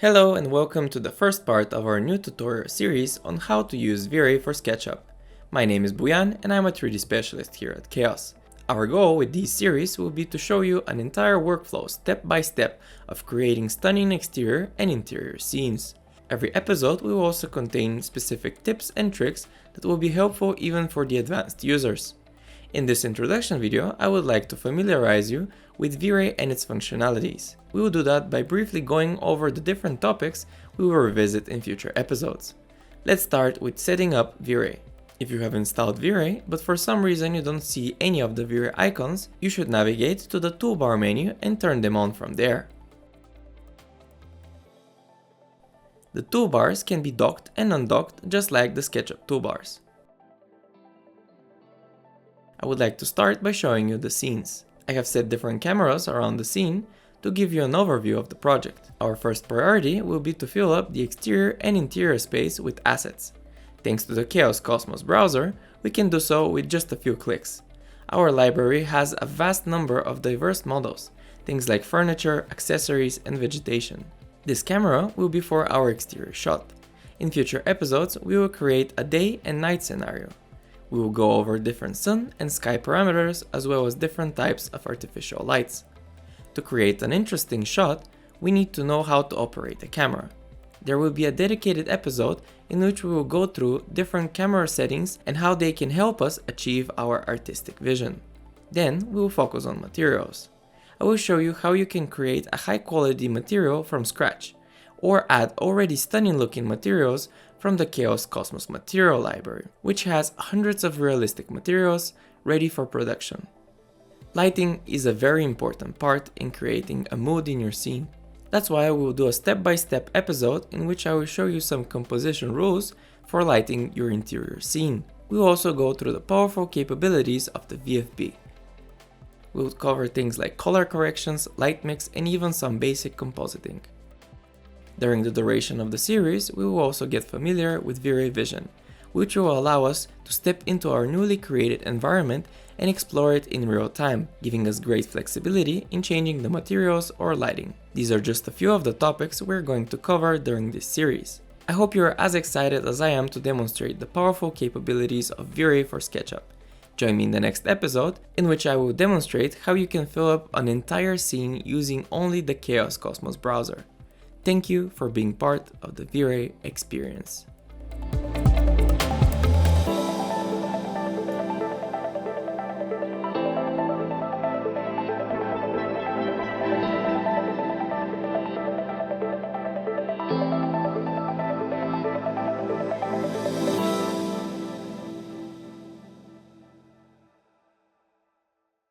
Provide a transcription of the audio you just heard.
Hello and welcome to the first part of our new tutorial series on how to use V-Ray for SketchUp. My name is Boyan and I'm a 3D specialist here at Chaos. Our goal with this series will be to show you an entire workflow step by step of creating stunning exterior and interior scenes. Every episode will also contain specific tips and tricks that will be helpful even for the advanced users. In this introduction video, I would like to familiarize you with V-Ray and its functionalities. We will do that by briefly going over the different topics we will revisit in future episodes. Let's start with setting up V-Ray. If you have installed V-Ray, but for some reason you don't see any of the V-Ray icons, you should navigate to the toolbar menu and turn them on from there. The toolbars can be docked and undocked just like the SketchUp toolbars. I would like to start by showing you the scenes. I have set different cameras around the scene to give you an overview of the project. Our first priority will be to fill up the exterior and interior space with assets. Thanks to the Chaos Cosmos browser, we can do so with just a few clicks. Our library has a vast number of diverse models, things like furniture, accessories, and vegetation. This camera will be for our exterior shot. In future episodes, we will create a day and night scenario. We will go over different sun and sky parameters as well as different types of artificial lights. To create an interesting shot, we need to know how to operate a camera. There will be a dedicated episode in which we will go through different camera settings and how they can help us achieve our artistic vision. Then we will focus on materials. I will show you how you can create a high quality material from scratch, or add already stunning looking materials from the Chaos Cosmos material library, which has hundreds of realistic materials ready for production. Lighting is a very important part in creating a mood in your scene. That's why we will do a step-by-step episode in which I will show you some composition rules for lighting your interior scene. We will also go through the powerful capabilities of the VFB. We will cover things like color corrections, light mix, and even some basic compositing. During the duration of the series, we will also get familiar with V-Ray Vision, which will allow us to step into our newly created environment and explore it in real time, giving us great flexibility in changing the materials or lighting. These are just a few of the topics we're going to cover during this series. I hope you're as excited as I am to demonstrate the powerful capabilities of V-Ray for SketchUp. Join me in the next episode, in which I will demonstrate how you can fill up an entire scene using only the Chaos Cosmos browser. Thank you for being part of the V-Ray experience.